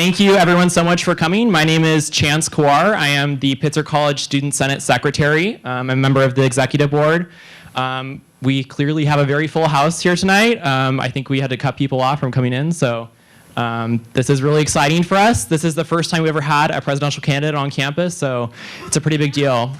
Thank you everyone so much for coming. My name is Chance Kawar. I am the Pitzer College Student Senate Secretary. I'm a member of the Executive Board. We clearly have a very full house here tonight. I think we had to cut people off from coming in, so this is really exciting for us. This is the first time we ever had a presidential candidate on campus, so it's a pretty big deal.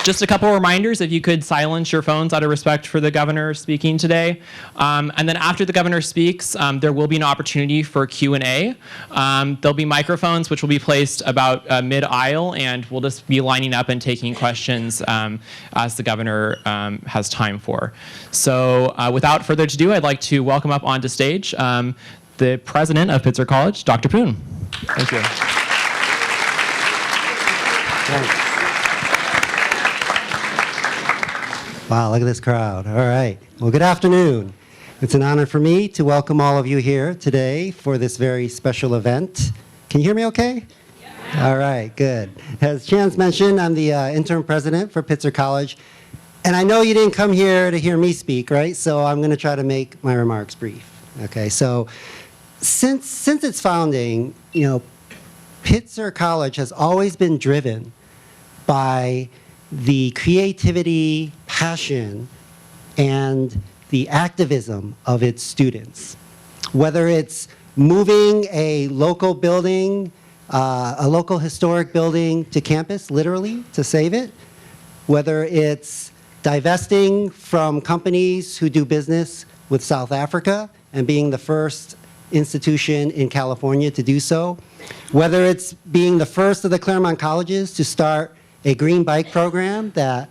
Just a couple reminders, if you could silence your phones out of respect for the governor speaking today. And then after the governor speaks, there will be an opportunity for Q&A. There'll be microphones which will be placed about mid-aisle, and we'll just be lining up and taking questions as the governor has time for. So without further ado, I'd like to welcome up onto stage the president of Pitzer College, Dr. Poon. Thank you. Thanks. Wow, look at this crowd. All right. Well, good afternoon. It's an honor for me to welcome all of you here today for this very special event. Can you hear me okay? Yeah. All right, good. As Chance mentioned, I'm the interim president for Pitzer College. And I know you didn't come here to hear me speak, right? So I'm going to try to make my remarks brief. Okay, so since its founding, Pitzer College has always been driven by the creativity, passion, and the activism of its students. Whether it's moving a local building, a local historic building to campus, literally, to save it, whether it's divesting from companies who do business with South Africa and being the first institution in California to do so, whether it's being the first of the Claremont Colleges to start a green bike program that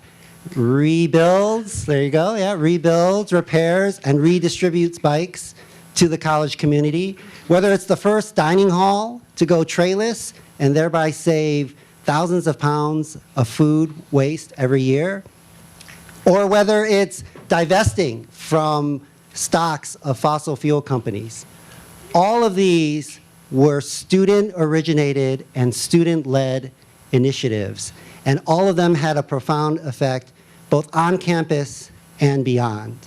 rebuilds, there you go, yeah, rebuilds, repairs, and redistributes bikes to the college community. Whether it's the first dining hall to go trayless and thereby save thousands of pounds of food waste every year, or whether it's divesting from stocks of fossil fuel companies. All of these were student-originated and student-led initiatives. And all of them had a profound effect both on campus and beyond.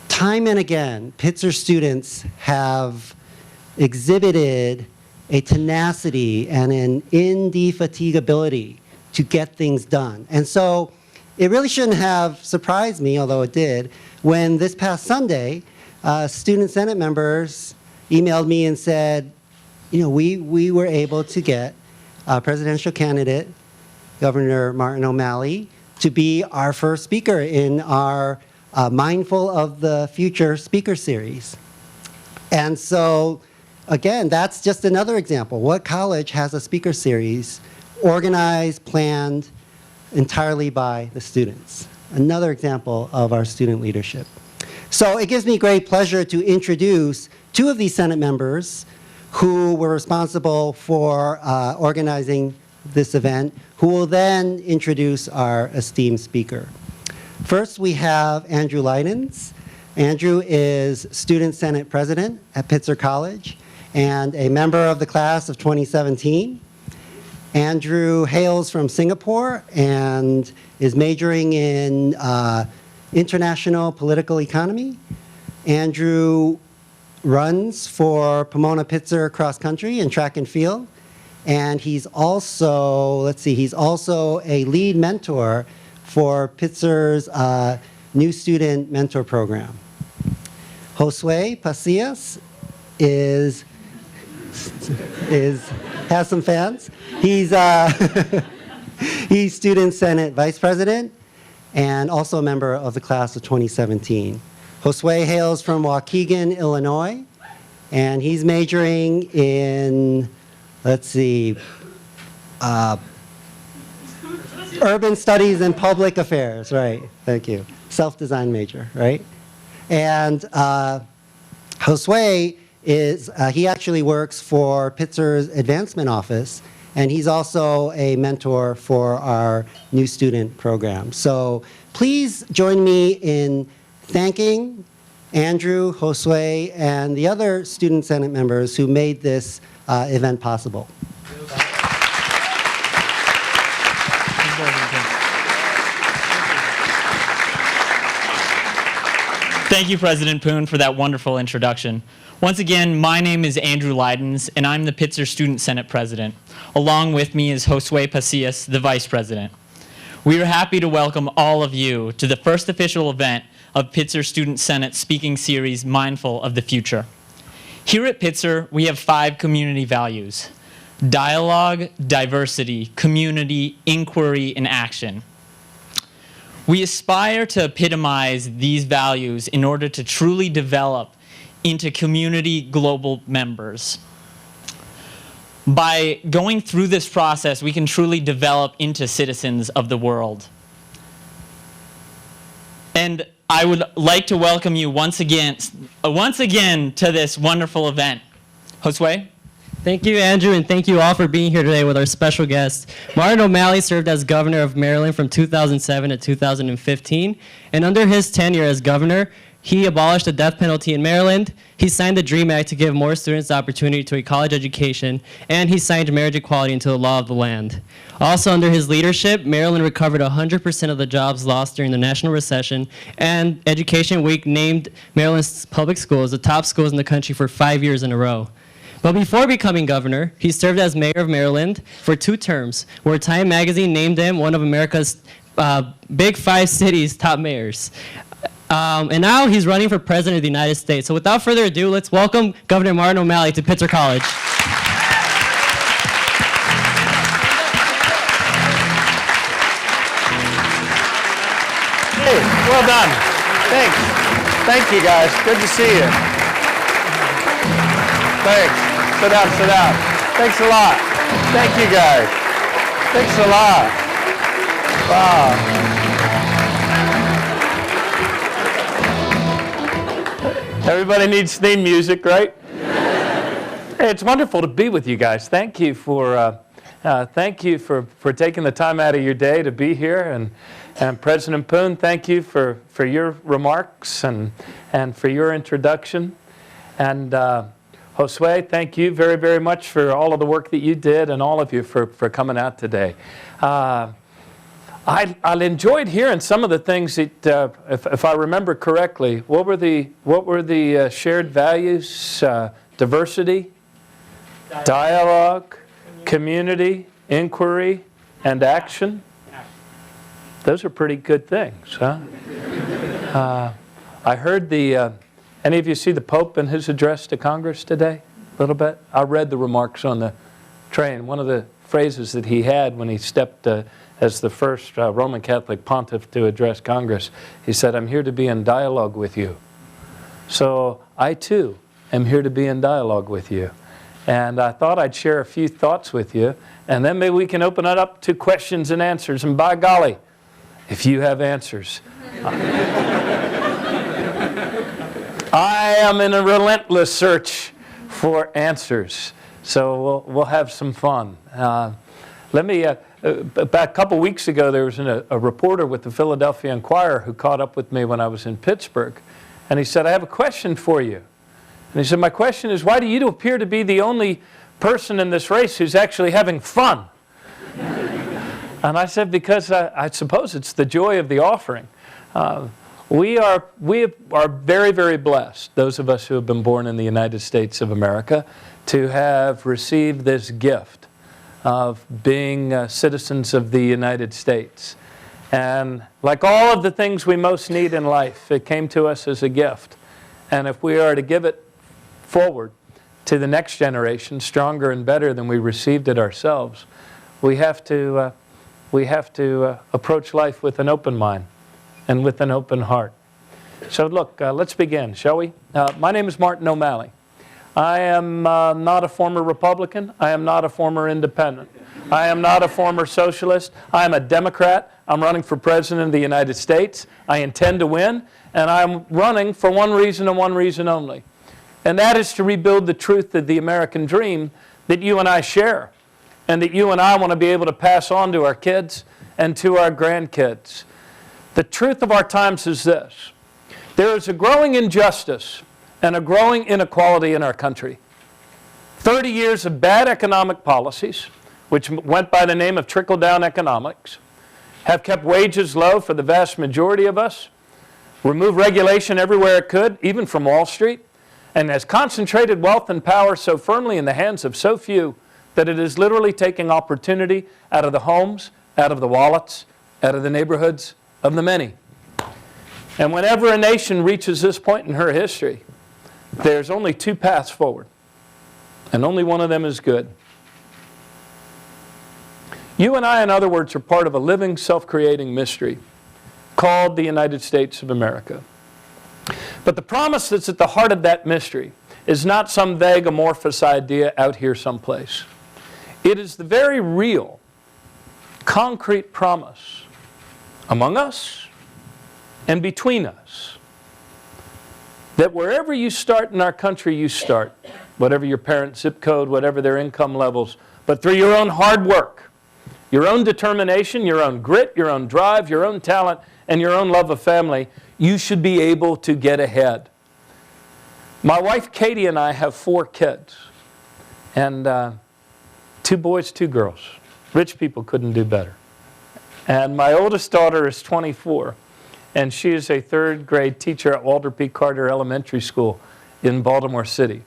Time and again, Pitzer students have exhibited a tenacity and an indefatigability to get things done. And so it really shouldn't have surprised me, although it did, when this past Sunday, Student Senate members emailed me and said, we were able to get presidential candidate, Governor Martin O'Malley, to be our first speaker in our Mindful of the Future speaker series. And so, again, that's just another example. What college has a speaker series organized, planned entirely by the students? Another example of our student leadership. So it gives me great pleasure to introduce two of these Senate members who were responsible for organizing this event, who will then introduce our esteemed speaker. First, we have Andrew Lydens. Andrew is Student Senate President at Pitzer College and a member of the class of 2017. Andrew hails from Singapore and is majoring in international political economy. Andrew runs for Pomona Pitzer cross country and track and field. And he's also, he's also a lead mentor for Pitzer's new student mentor program. Josue Pasillas has some fans. He's he's Student Senate Vice President and also a member of the class of 2017. Josue hails from Waukegan, Illinois, and he's majoring in, urban studies and public affairs, right? Thank you. Self-design major, right? And Josue he actually works for Pitzer's advancement office, and he's also a mentor for our new student program. So please join me in thanking Andrew, Josue, and the other Student Senate members who made this event possible. Thank you, President Poon, for that wonderful introduction. Once again, my name is Andrew Lydens, and I'm the Pitzer Student Senate President. Along with me is Josue Pasillas, the Vice President. We are happy to welcome all of you to the first official event of Pitzer Student Senate speaking series, Mindful of the Future. Here at Pitzer, we have 5 community values: dialogue, diversity, community, inquiry, and action. We aspire to epitomize these values in order to truly develop into community global members. By going through this process, we can truly develop into citizens of the world. And I would like to welcome you once again to this wonderful event. Josue? Thank you, Andrew, and thank you all for being here today with our special guest. Martin O'Malley served as governor of Maryland from 2007 to 2015, and under his tenure as governor, he abolished the death penalty in Maryland, he signed the DREAM Act to give more students the opportunity to a college education, and he signed marriage equality into the law of the land. Also under his leadership, Maryland recovered 100% of the jobs lost during the national recession, and Education Week named Maryland's public schools the top schools in the country for 5 years in a row. But before becoming governor, he served as mayor of Maryland for 2 terms, where Time magazine named him one of America's big 5 cities' top mayors. And now he's running for president of the United States. So without further ado, let's welcome Governor Martin O'Malley to Pitzer College. Hey, well done. Thanks. Thank you, guys. Good to see you. Thanks. Sit down, sit down. Thanks a lot. Thank you, guys. Thanks a lot. Wow. Everybody needs theme music, right? Hey, it's wonderful to be with you guys. Thank you for taking the time out of your day to be here, and President Poon, thank you for your remarks and for your introduction, and Josue, thank you very, very much for all of the work that you did, and all of you for coming out today. I enjoyed hearing some of the things that, if I remember correctly, what were the shared values? Diversity, dialogue, community, inquiry, and action. Those are pretty good things, huh? I heard any of you see the Pope in his address to Congress today? A little bit? I read the remarks on the train. One of the phrases that he had when he stepped as the first Roman Catholic pontiff to address Congress, he said, "I'm here to be in dialogue with you." So I too am here to be in dialogue with you. And I thought I'd share a few thoughts with you, and then maybe we can open it up to questions and answers. And by golly, if you have answers. I am in a relentless search for answers, so we'll have some fun. About a couple weeks ago, there was a reporter with the Philadelphia Inquirer who caught up with me when I was in Pittsburgh, and he said, "I have a question for you." And he said, "My question is, why do you appear to be the only person in this race who's actually having fun?" And I said, "Because I suppose it's the joy of the offering." We are very, very blessed, those of us who have been born in the United States of America, to have received this gift of being citizens of the United States. And like all of the things we most need in life, it came to us as a gift. And if we are to give it forward to the next generation, stronger and better than we received it ourselves, we have to approach life with an open mind and with an open heart. So look, let's begin, shall we? My name is Martin O'Malley. I am not a former Republican. I am not a former independent. I am not a former socialist. I am a Democrat. I'm running for President of the United States. I intend to win, and I'm running for one reason and one reason only. And that is to rebuild the truth of the American dream that you and I share, and that you and I want to be able to pass on to our kids and to our grandkids. The truth of our times is this: there is a growing injustice and a growing inequality in our country. 30 years of bad economic policies, which went by the name of trickle-down economics, have kept wages low for the vast majority of us, remove regulation everywhere it could, even from Wall Street, and has concentrated wealth and power so firmly in the hands of so few that it is literally taking opportunity out of the homes, out of the wallets, out of the neighborhoods of the many. And whenever a nation reaches this point in her history, there's only two paths forward, and only one of them is good. You and I, in other words, are part of a living, self-creating mystery called the United States of America. But the promise that's at the heart of that mystery is not some vague, amorphous idea out here someplace. It is the very real, concrete promise among us and between us that wherever you start in our country, you start, whatever your parents' zip code, whatever their income levels, but through your own hard work, your own determination, your own grit, your own drive, your own talent, and your own love of family, you should be able to get ahead. My wife Katie and I have 4 kids, and 2 boys, 2 girls. Rich people couldn't do better. And my oldest daughter is 24, and she is a 3rd grade teacher at Walter P. Carter Elementary School in Baltimore City.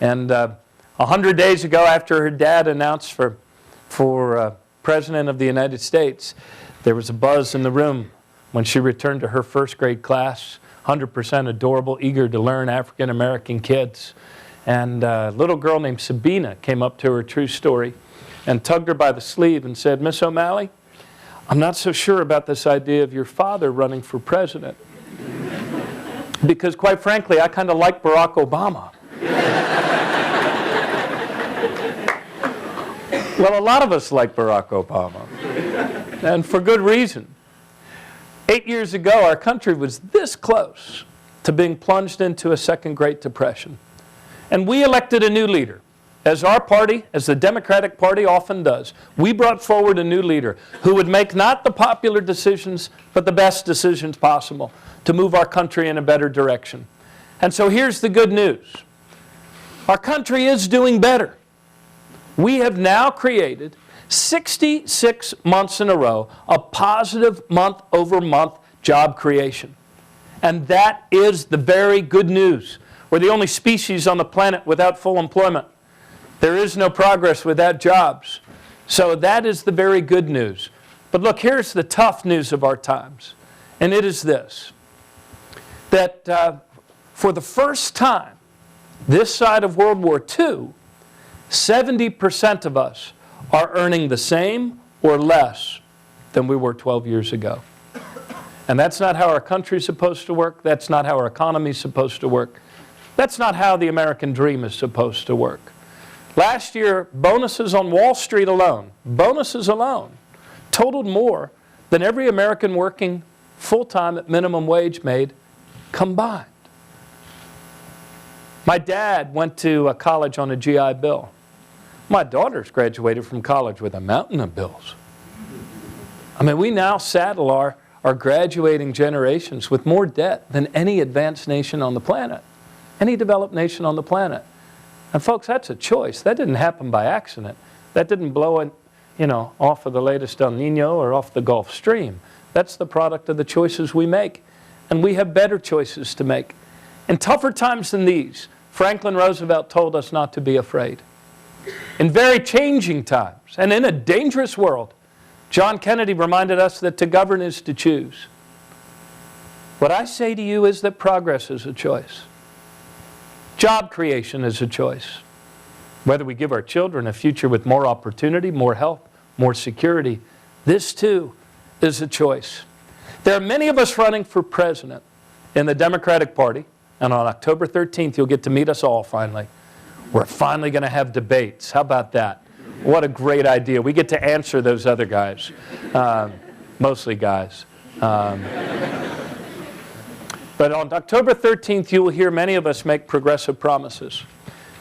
And 100 days ago, after her dad announced for President of the United States, there was a buzz in the room when she returned to her 1st grade class, 100% adorable, eager to learn African-American kids. And a little girl named Sabina came up to her, true story, and tugged her by the sleeve and said, "Miss O'Malley, I'm not so sure about this idea of your father running for president. Because quite frankly, I kind of like Barack Obama." Well, a lot of us like Barack Obama, and for good reason. 8 years ago, our country was this close to being plunged into a second Great Depression. And we elected a new leader. As our party, as the Democratic Party often does, we brought forward a new leader who would make not the popular decisions, but the best decisions possible to move our country in a better direction. And so here's the good news. Our country is doing better. We have now created 66 months in a row of positive month-over-month job creation. And that is the very good news. We're the only species on the planet without full employment. There is no progress without jobs. So that is the very good news. But look, here's the tough news of our times. And it is this, that for the first time this side of World War II, 70% of us are earning the same or less than we were 12 years ago. And that's not how our country's supposed to work. That's not how our economy's supposed to work. That's not how the American dream is supposed to work. Last year, bonuses on Wall Street alone, bonuses alone, totaled more than every American working full-time at minimum wage made combined. My dad went to college on a GI Bill. My daughter's graduated from college with a mountain of bills. I mean, we now saddle our graduating generations with more debt than any advanced nation on the planet, any developed nation on the planet. And folks, that's a choice. That didn't happen by accident. That didn't blow it, off of the latest El Nino or off the Gulf Stream. That's the product of the choices we make. And we have better choices to make. In tougher times than these, Franklin Roosevelt told us not to be afraid. In very changing times and in a dangerous world, John Kennedy reminded us that to govern is to choose. What I say to you is that progress is a choice. Job creation is a choice. Whether we give our children a future with more opportunity, more health, more security, this too is a choice. There are many of us running for president in the Democratic Party, and on October 13th you'll get to meet us all finally. We're finally going to have debates. How about that? What a great idea. We get to answer those other guys, mostly guys. But on October 13th, you will hear many of us make progressive promises.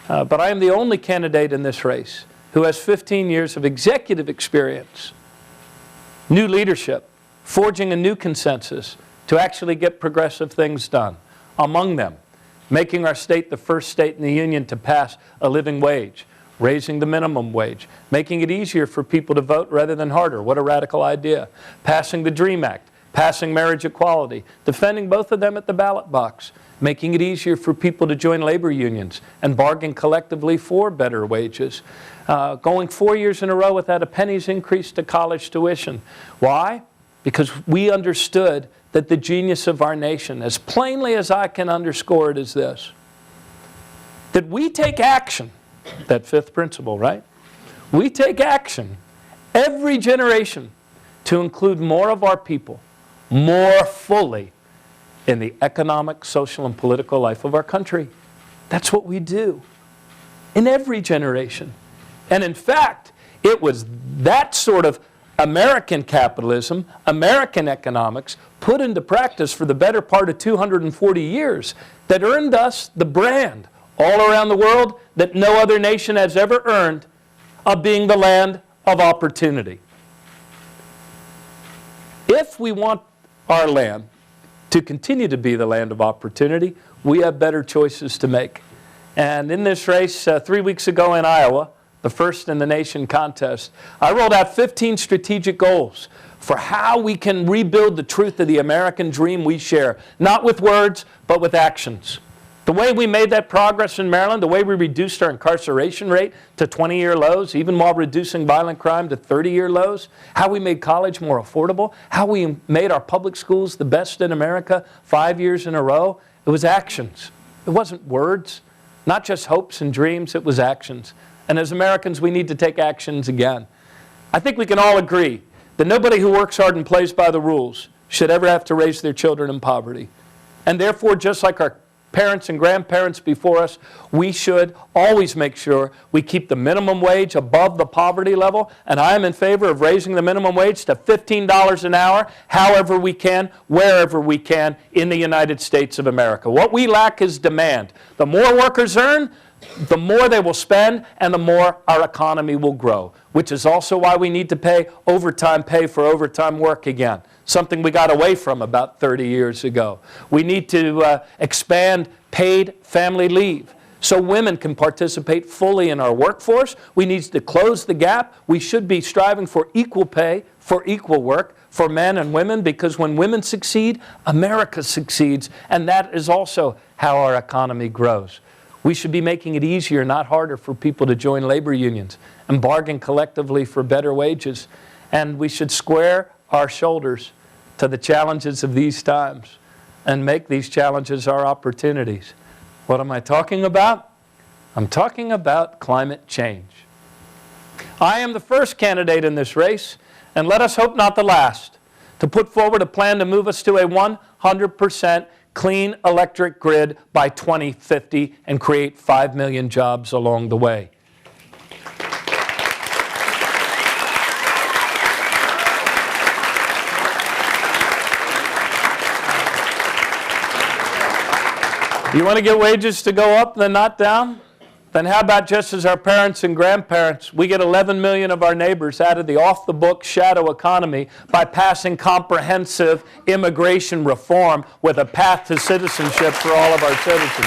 But I am the only candidate in this race who has 15 years of executive experience, new leadership, forging a new consensus to actually get progressive things done. Among them, making our state the first state in the union to pass a living wage, raising the minimum wage, making it easier for people to vote rather than harder. What a radical idea. Passing the DREAM Act, passing marriage equality, defending both of them at the ballot box, making it easier for people to join labor unions and bargain collectively for better wages, going 4 years in a row without a penny's increase to college tuition. Why? Because we understood that the genius of our nation, as plainly as I can underscore it, is this: that we take action, that fifth principle, right? We take action every generation to include more of our people more fully in the economic, social, and political life of our country. That's what we do in every generation. And in fact, it was that sort of American capitalism, American economics, put into practice for the better part of 240 years that earned us the brand all around the world that no other nation has ever earned of being the land of opportunity. If we want our land to continue to be the land of opportunity, we have better choices to make. And in this race 3 weeks ago in Iowa, the first in the nation contest, I rolled out 15 strategic goals for how we can rebuild the truth of the American dream we share, not with words, but with actions. The way we made that progress in Maryland, the way we reduced our incarceration rate to 20-year lows, even while reducing violent crime to 30-year lows, how we made college more affordable, how we made our public schools the best in America 5 years in a row, it was actions. It wasn't words, not just hopes and dreams, it was actions. And as Americans, we need to take actions again. I think we can all agree that nobody who works hard and plays by the rules should ever have to raise their children in poverty. And therefore, just like our parents and grandparents before us, we should always make sure we keep the minimum wage above the poverty level. And I am in favor of raising the minimum wage to $15 an hour, however we can, wherever we can in the United States of America. What we lack is demand. The more workers earn, the more they will spend, and the more our economy will grow, which is also why we need to pay overtime pay for overtime work again, something we got away from about 30 years ago. We need to expand paid family leave so women can participate fully in our workforce. We need to close the gap. We should be striving for equal pay for equal work for men and women, because when women succeed, America succeeds, and that is also how our economy grows. We should be making it easier, not harder, for people to join labor unions and bargain collectively for better wages. And we should square our shoulders to the challenges of these times and make these challenges our opportunities. What am I talking about? I'm talking about climate change. I am the first candidate in this race, and let us hope not the last, to put forward a plan to move us to a 100% clean electric grid by 2050 and create 5 million jobs along the way. You want to get wages to go up and not down? Then how about just as our parents and grandparents, we get 11 million of our neighbors out of the off-the-book shadow economy by passing comprehensive immigration reform with a path to citizenship for all of our citizens.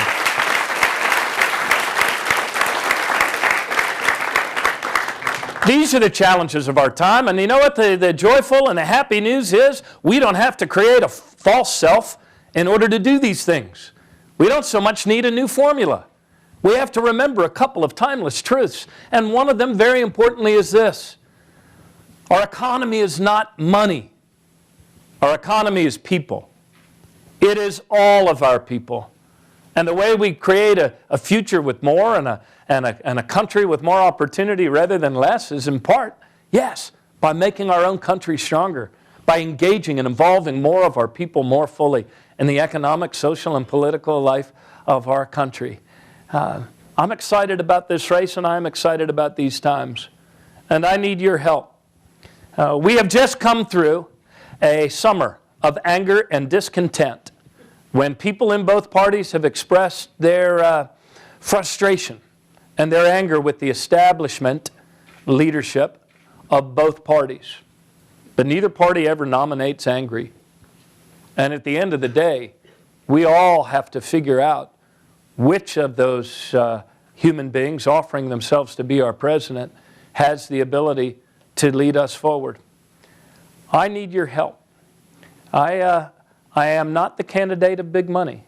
These are the challenges of our time, and you know what the joyful and the happy news is? We don't have to create a false self in order to do these things. We don't so much need a new formula. We have to remember a couple of timeless truths, and one of them, very importantly, is this. Our economy is not money. Our economy is people. It is all of our people. And the way we create a future with more and a country with more opportunity rather than less is in part, yes, by making our own country stronger, by engaging and involving more of our people more fully in the economic, social, and political life of our country. I'm excited about this race, and I'm excited about these times. And I need your help. We have just come through a summer of anger and discontent when people in both parties have expressed their frustration and their anger with the establishment leadership of both parties. But neither party ever nominates angry. And at the end of the day, we all have to figure out which of those human beings offering themselves to be our president has the ability to lead us forward. I need your help. I am not the candidate of big money.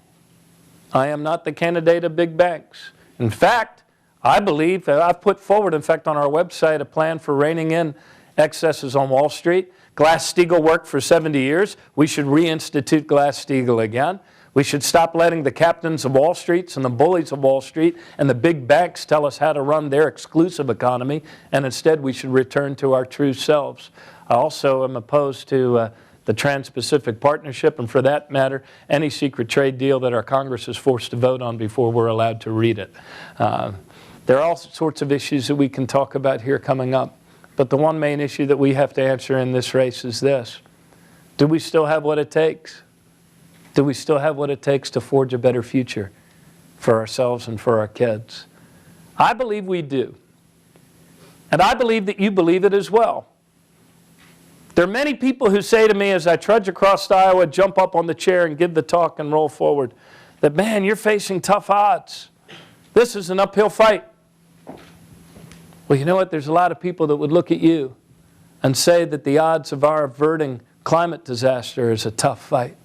I am not the candidate of big banks. In fact, I believe that I've put forward, in fact, on our website, a plan for reining in excesses on Wall Street. Glass-Steagall worked for 70 years. We should reinstitute Glass-Steagall again. We should stop letting the captains of Wall Street and the bullies of Wall Street and the big banks tell us how to run their exclusive economy, and instead we should return to our true selves. I also am opposed to the Trans-Pacific Partnership, and for that matter, any secret trade deal that our Congress is forced to vote on before we're allowed to read it. There are all sorts of issues that we can talk about here coming up, but the one main issue that we have to answer in this race is this. Do we still have what it takes? Do we still have what it takes to forge a better future for ourselves and for our kids? I believe we do. And I believe that you believe it as well. There are many people who say to me as I trudge across Iowa, jump up on the chair and give the talk and roll forward, that, man, you're facing tough odds. This is an uphill fight. Well, you know what? There's a lot of people that would look at you and say that the odds of our averting climate disaster is a tough fight.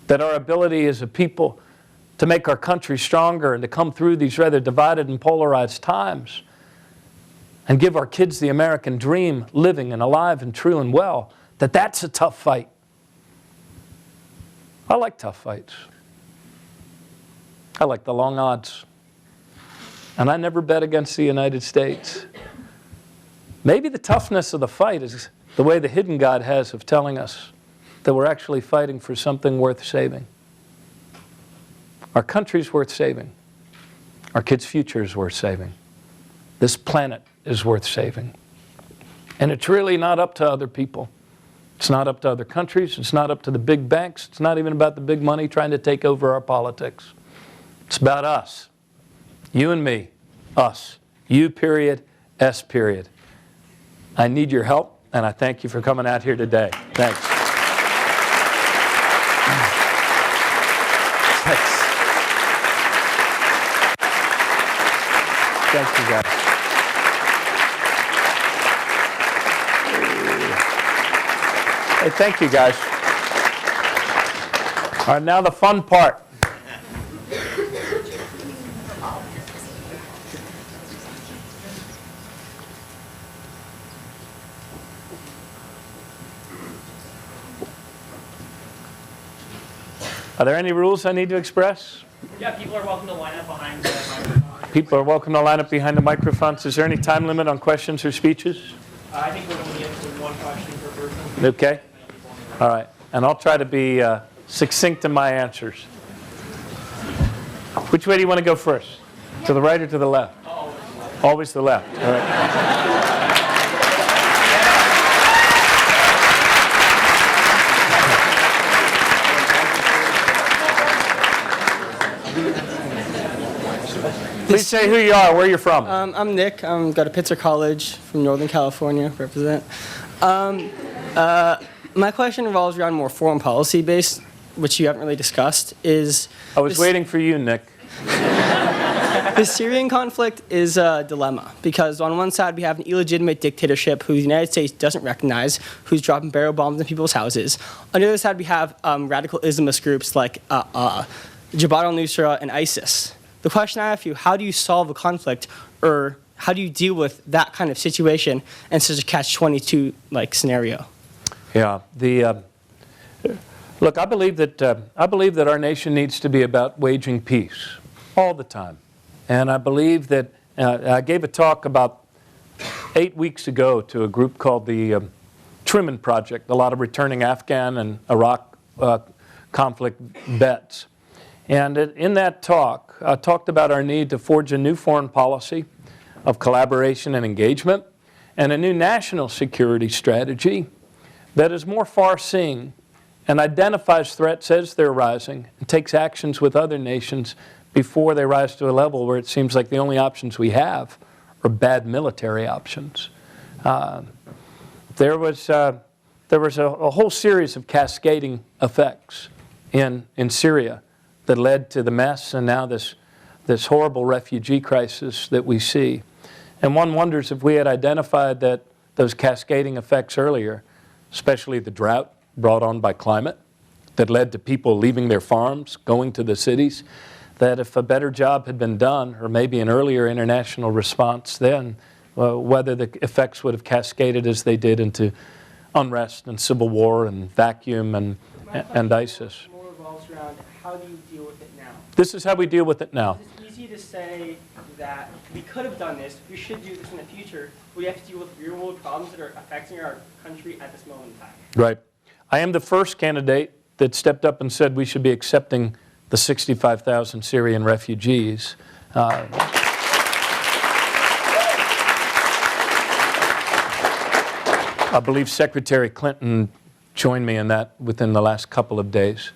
That our ability as a people to make our country stronger and to come through these rather divided and polarized times and give our kids the American dream living and alive and true and well, that that's a tough fight. I like tough fights. I like the long odds. And I never bet against the United States. Maybe the toughness of the fight is the way the hidden God has of telling us that we're actually fighting for something worth saving. Our country's worth saving. Our kids' future is worth saving. This planet is worth saving. And it's really not up to other people. It's not up to other countries. It's not up to the big banks. It's not even about the big money trying to take over our politics. It's about us. You and me. Us. You period, S period. I need your help, and I thank you for coming out here today. Thanks. Thanks. Thank you, guys. Hey, thank you, guys. All right, now the fun part. Are there any rules I need to express? Yeah, people are welcome to line up behind the microphone. People are welcome to line up behind the microphones. Is there any time limit on questions or speeches? I think we're going to get to one question per person. Okay. All right. And I'll try to be succinct in my answers. Which way do you want to go first? To the right or to the left? Always the left. All right. Please say who you are, where you're from. I'm Nick. I go to Pitzer College from Northern California, represent. My question revolves around more foreign policy based, which you haven't really discussed, is... I was waiting for you, Nick. The Syrian conflict is a dilemma, because on one side we have an illegitimate dictatorship who the United States doesn't recognize, who's dropping barrel bombs in people's houses. On the other side we have radical Islamist groups like Jabhat al-Nusra and ISIS. The question I have for you, how do you solve a conflict, or how do you deal with that kind of situation in such a catch-22 like scenario? Yeah, look, I believe that our nation needs to be about waging peace all the time, and I believe that I gave a talk about 8 weeks ago to a group called the Truman Project, a lot of returning Afghan and Iraq conflict vets. And in that talk, I talked about our need to forge a new foreign policy of collaboration and engagement, and a new national security strategy that is more far-seeing and identifies threats as they're rising and takes actions with other nations before they rise to a level where it seems like the only options we have are bad military options. There was a whole series of cascading effects in Syria that led to the mess and now this horrible refugee crisis that we see. And one wonders if we had identified those cascading effects earlier, especially the drought brought on by climate that led to people leaving their farms, going to the cities, that if a better job had been done, or maybe an earlier international response then, whether the effects would have cascaded as they did into unrest and civil war and vacuum and ISIS. More revolves around how do you deal with it now? This is how we deal with it now. It's easy to say that we could have done this, we should do this in the future, but we have to deal with real-world problems that are affecting our country at this moment in time. Right. I am the first candidate that stepped up and said we should be accepting the 65,000 Syrian refugees. I believe Secretary Clinton joined me in that within the last couple of days.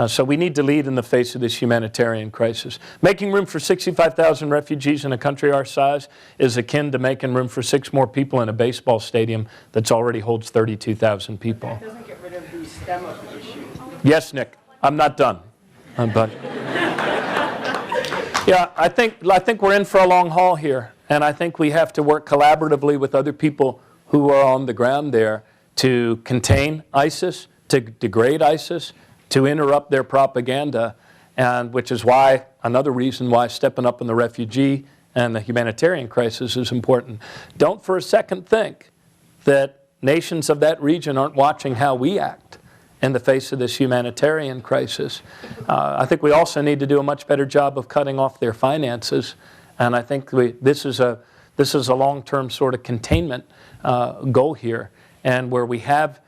So we need to lead in the face of this humanitarian crisis. Making room for 65,000 refugees in a country our size is akin to making room for 6 more people in a baseball stadium that already holds 32,000 people. That doesn't get rid of the stem of the issue. Yes, Nick, I'm not done. But yeah, I think we're in for a long haul here, and I think we have to work collaboratively with other people who are on the ground there to contain ISIS, to degrade ISIS, to interrupt their propaganda, and which is why, another reason why stepping up in the refugee and the humanitarian crisis is important. Don't for a second think that nations of that region aren't watching how we act in the face of this humanitarian crisis. I think we also need to do a much better job of cutting off their finances, and I think this is a long-term sort of containment goal here, and where we have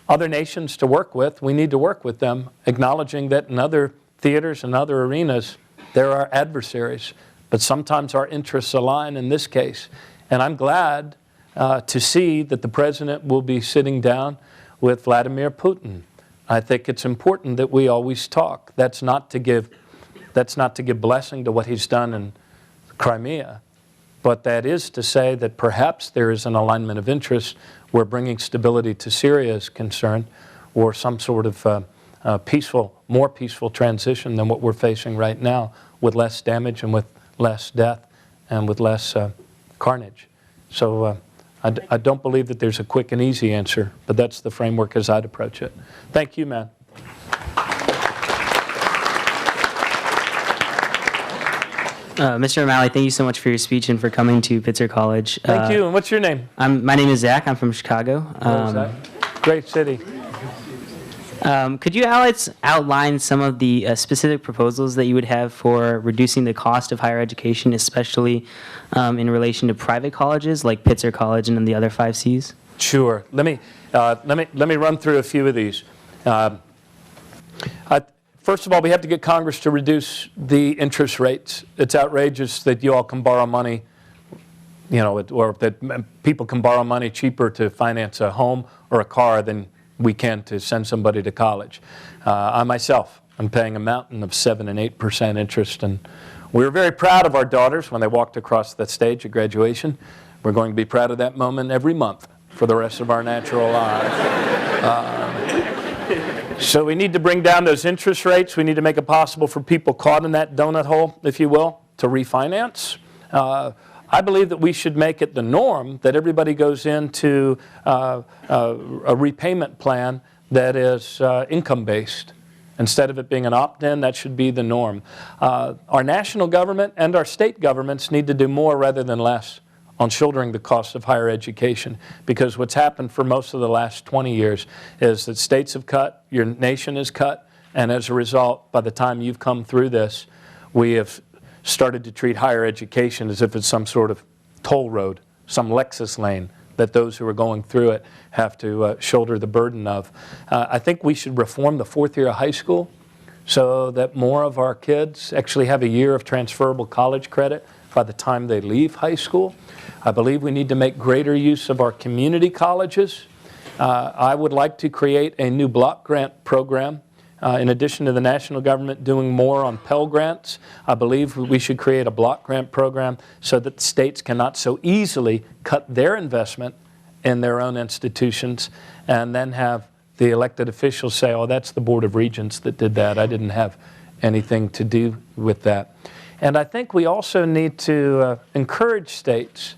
other nations to work with, we need to work with them, acknowledging that in other theaters and other arenas, there are adversaries, but sometimes our interests align in this case. And I'm glad to see that the President will be sitting down with Vladimir Putin. I think it's important that we always talk. That's not to give blessing to what he's done in Crimea, but that is to say that perhaps there is an alignment of interest where bringing stability to Syria is concerned, or some sort of more peaceful transition than what we're facing right now, with less damage and with less death and with less carnage. So I don't believe that there's a quick and easy answer, but that's the framework as I'd approach it. Thank you, man. Mr. O'Malley, thank you so much for your speech and for coming to Pitzer College. Thank you. And what's your name? My name is Zach. I'm from Chicago. Great city. Could you, Alex, outline some of the specific proposals that you would have for reducing the cost of higher education, especially in relation to private colleges like Pitzer College and then the other 5 Cs? Sure. Let me run through a few of these. First of all, we have to get Congress to reduce the interest rates. It's outrageous that you all can borrow money, or that people can borrow money cheaper to finance a home or a car than we can to send somebody to college. I myself, I'm paying a mountain of 7% and 8% interest, and we were very proud of our daughters when they walked across the stage at graduation. We're going to be proud of that moment every month for the rest of our natural lives. So we need to bring down those interest rates. We need to make it possible for people caught in that donut hole, if you will, to refinance. I believe that we should make it the norm that everybody goes into a repayment plan that is income-based. Instead of it being an opt-in, that should be the norm. Our national government and our state governments need to do more rather than less on shouldering the cost of higher education, because what's happened for most of the last 20 years is that states have cut, your nation has cut, and as a result, by the time you've come through this, we have started to treat higher education as if it's some sort of toll road, some Lexus lane that those who are going through it have to shoulder the burden of. I think we should reform the 4th year of high school so that more of our kids actually have a year of transferable college credit by the time they leave high school. I believe we need to make greater use of our community colleges. I would like to create a new block grant program. In addition to the national government doing more on Pell Grants, I believe we should create a block grant program so that states cannot so easily cut their investment in their own institutions and then have the elected officials say, oh, that's the Board of Regents that did that. I didn't have anything to do with that. And I think we also need to encourage states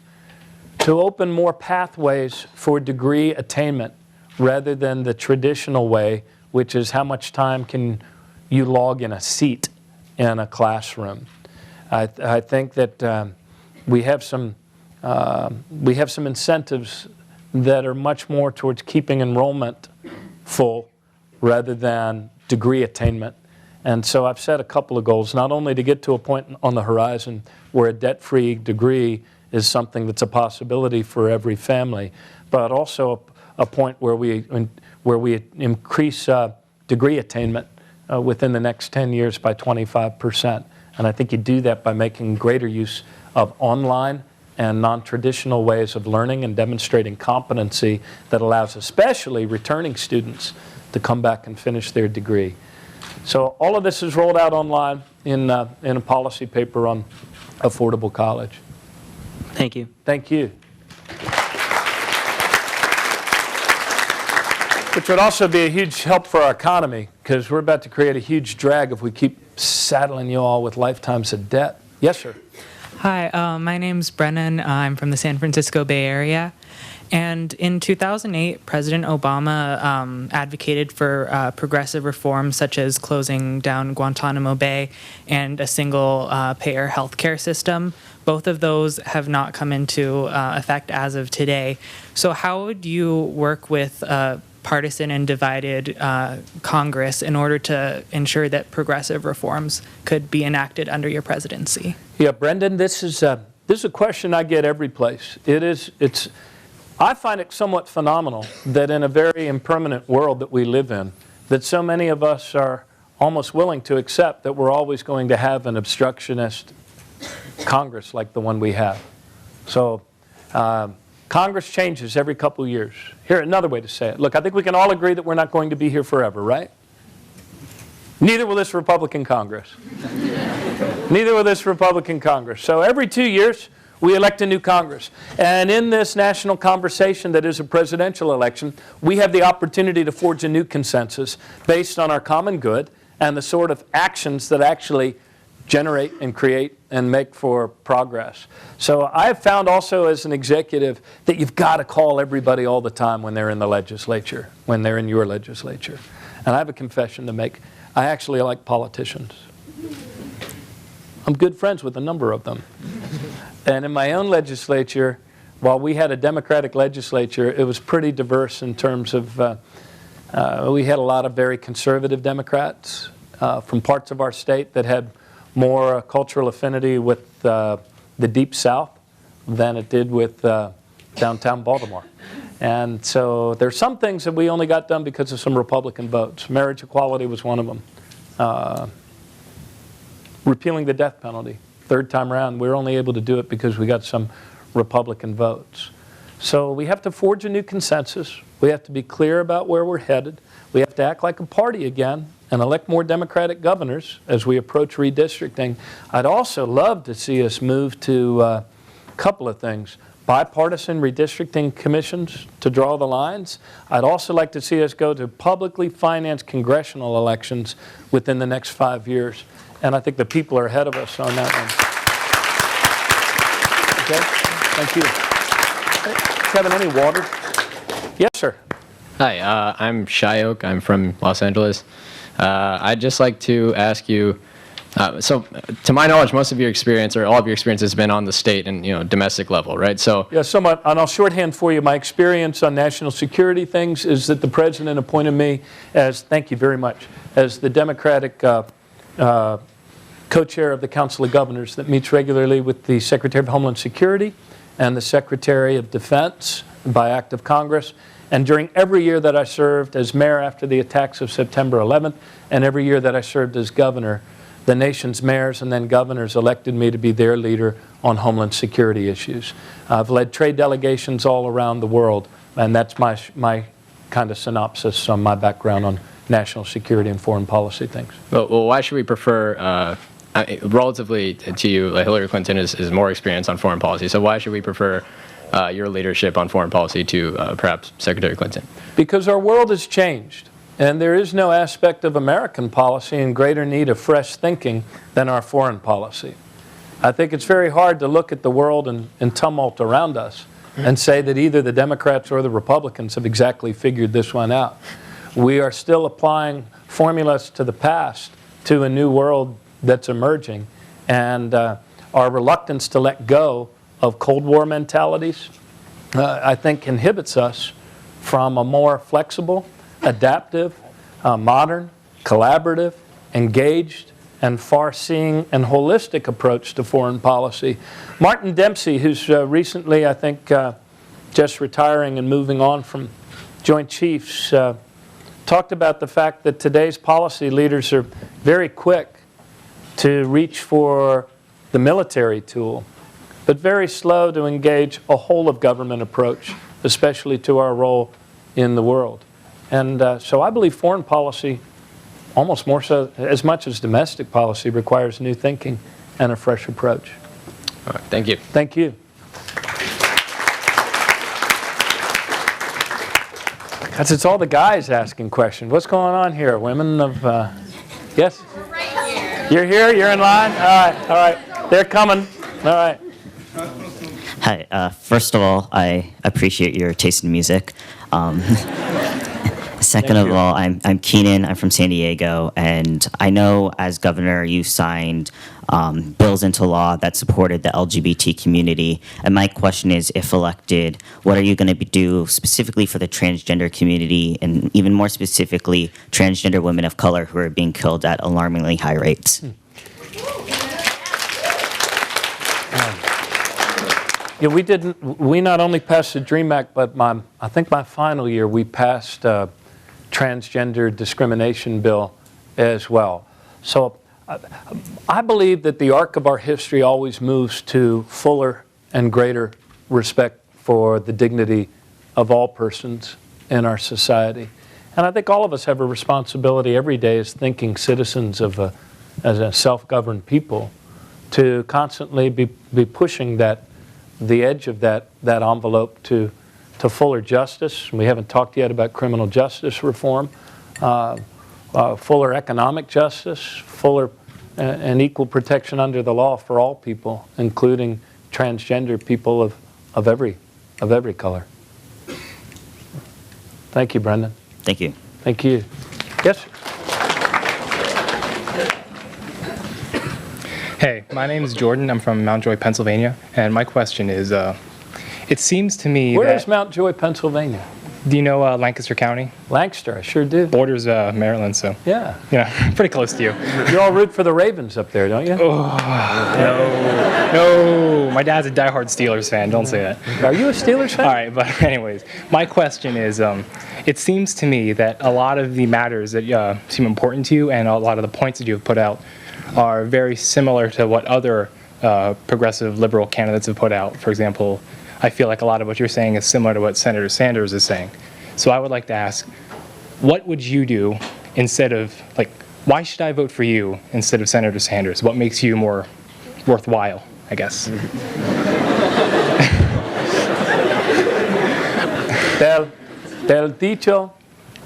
to open more pathways for degree attainment rather than the traditional way, which is how much time can you log in a seat in a classroom. I think that we have some incentives that are much more towards keeping enrollment full rather than degree attainment. And so I've set a couple of goals, not only to get to a point on the horizon where a debt-free degree is something that's a possibility for every family, but also a point where we increase degree attainment within the next 10 years by 25%. And I think you do that by making greater use of online and non-traditional ways of learning and demonstrating competency that allows especially returning students to come back and finish their degree. So all of this is rolled out online in a policy paper on affordable college. Thank you. Thank you. Which would also be a huge help for our economy, because we're about to create a huge drag if we keep saddling you all with lifetimes of debt. Yes, sir. Hi, my name's Brennan. I'm from the San Francisco Bay Area. And in 2008, President Obama advocated for progressive reforms such as closing down Guantanamo Bay and a single-payer healthcare system. Both of those have not come into effect as of today. So how would you work with partisan and divided Congress in order to ensure that progressive reforms could be enacted under your presidency? Yeah, Brendan, this is a question I get every place. I find it somewhat phenomenal that in a very impermanent world that we live in, that so many of us are almost willing to accept that we're always going to have an obstructionist Congress like the one we have. So Congress changes every couple of years. Here, another way to say it. Look, I think we can all agree that we're not going to be here forever, right? Neither will this Republican Congress. Neither will this Republican Congress. So every 2 years, we elect a new Congress. And in this national conversation that is a presidential election, we have the opportunity to forge a new consensus based on our common good and the sort of actions that actually generate and create and make for progress. So I have found also as an executive that you've got to call everybody all the time when they're in the legislature, when they're in your legislature. And I have a confession to make. I actually like politicians. I'm good friends with a number of them. And in my own legislature, while we had a Democratic legislature, it was pretty diverse in terms of, we had a lot of very conservative Democrats from parts of our state that had more cultural affinity with the Deep South than it did with downtown Baltimore. And so there's some things that we only got done because of some Republican votes. Marriage equality was one of them. Repealing the death penalty. Third time around, we were only able to do it because we got some Republican votes. So we have to forge a new consensus. We have to be clear about where we're headed. We have to act like a party again and elect more Democratic governors as we approach redistricting. I'd also love to see us move to a couple of things. Bipartisan redistricting commissions to draw the lines. I'd also like to see us go to publicly financed congressional elections within the next 5 years. And I think the people are ahead of us on that one. Okay? Thank you. Kevin, any water? Yes, sir. Hi, I'm Shyok. I'm from Los Angeles. I'd just like to ask you, so to my knowledge, most of your experience, or all of your experience, has been on the state and domestic level, right? So yeah, somewhat. And I'll shorthand for you. My experience on national security things is that the president appointed me as, thank you very much, as the Democratic co-chair of the Council of Governors that meets regularly with the Secretary of Homeland Security and the Secretary of Defense by act of Congress. And during every year that I served as mayor after the attacks of September 11th, and every year that I served as governor, the nation's mayors and then governors elected me to be their leader on homeland security issues. I've led trade delegations all around the world, and that's my kind of synopsis on my background on national security and foreign policy things. well, why should we prefer, relatively to you, Hillary Clinton is more experienced on foreign policy, so why should we prefer your leadership on foreign policy to perhaps Secretary Clinton? Because our world has changed, and there is no aspect of American policy in greater need of fresh thinking than our foreign policy. I think it's very hard to look at the world in tumult around us and say that either the Democrats or the Republicans have exactly figured this one out. We are still applying formulas to the past to a new world that's emerging, and our reluctance to let go of Cold War mentalities, I think, inhibits us from a more flexible, adaptive, modern, collaborative, engaged, and far-seeing and holistic approach to foreign policy. Martin Dempsey, who's recently, I think, just retiring and moving on from Joint Chiefs, talked about the fact that today's policy leaders are very quick to reach for the military tool, but very slow to engage a whole-of-government approach, especially to our role in the world. And so I believe foreign policy, almost more so, as much as domestic policy, requires new thinking and a fresh approach. All right, thank you. Thank you. Because it's all the guys asking questions. What's going on here? Women of, yes? We're right here. You're here? You're in line? All right, all right. They're coming. All right. Hi. First of all, I appreciate your taste in music. Second of all, I'm Keenan. I'm from San Diego, and I know as governor you signed bills into law that supported the LGBT community. And my question is, if elected, what are you going to do specifically for the transgender community, and even more specifically, transgender women of color who are being killed at alarmingly high rates? Yeah, we not only passed the DREAM Act, but I think my final year we passed a transgender discrimination bill as well. So I believe that the arc of our history always moves to fuller and greater respect for the dignity of all persons in our society. And I think all of us have a responsibility every day as thinking citizens of as a self-governed people to constantly be pushing the edge of that envelope to fuller justice. We haven't talked yet about criminal justice reform, fuller economic justice, fuller and equal protection under the law for all people, including transgender people of every color. Thank you, Brendan. Thank you. Thank you. Yes, sir. Hey, my name is Jordan. I'm from Mount Joy, Pennsylvania, and my question is, it seems to me Where that... is Mount Joy, Pennsylvania? Do you know Lancaster County? Lancaster, I sure do. Borders Maryland, so... Yeah. Yeah, pretty close to you. You all root for the Ravens up there, don't you? Oh, no. My dad's a diehard Steelers fan. Don't say that. Are you a Steelers fan? All right, but anyways, my question is, it seems to me that a lot of the matters that seem important to you and a lot of the points that you have put out are very similar to what other progressive liberal candidates have put out. For example, I feel like a lot of what you're saying is similar to what Senator Sanders is saying. So I would like to ask, what would you do instead of, like, why should I vote for you instead of Senator Sanders? What makes you more worthwhile, I guess? Del dicho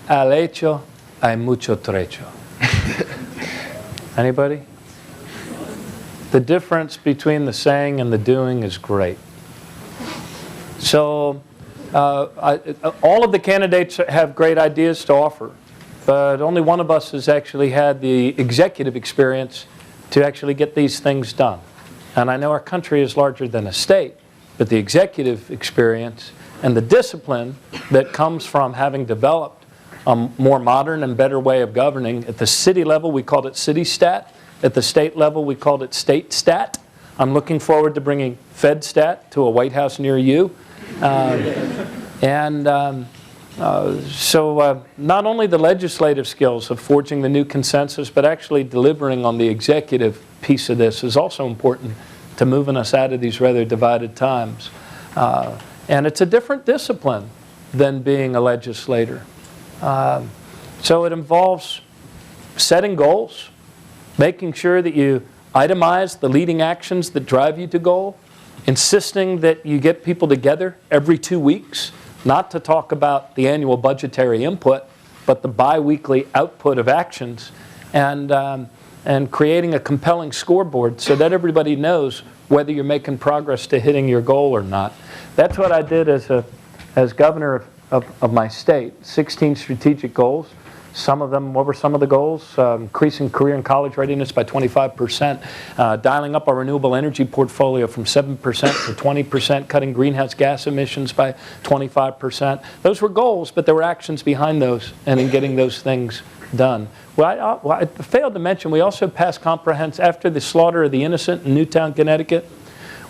al hecho hay mucho trecho. Anybody? The difference between the saying and the doing is great. So all of the candidates have great ideas to offer, but only one of us has actually had the executive experience to actually get these things done. And I know our country is larger than a state, but the executive experience and the discipline that comes from having developed a more modern and better way of governing. At the city level, we called it city stat. At the state level, we called it state stat. I'm looking forward to bringing Fed stat to a White House near you. So not only the legislative skills of forging the new consensus, but actually delivering on the executive piece of this is also important to moving us out of these rather divided times. And it's a different discipline than being a legislator. So it involves setting goals, making sure that you itemize the leading actions that drive you to goal, insisting that you get people together every 2 weeks, not to talk about the annual budgetary input, but the bi-weekly output of actions. And and creating a compelling scoreboard so that everybody knows whether you're making progress to hitting your goal or not. That's what I did as governor of my state, 16 strategic goals. Some of them, what were some of the goals? Increasing career and college readiness by 25%, dialing up our renewable energy portfolio from 7% to 20%, cutting greenhouse gas emissions by 25%. Those were goals, but there were actions behind those and in getting those things done. Well, I failed to mention, we also passed comprehensive, after the slaughter of the innocent in Newtown, Connecticut,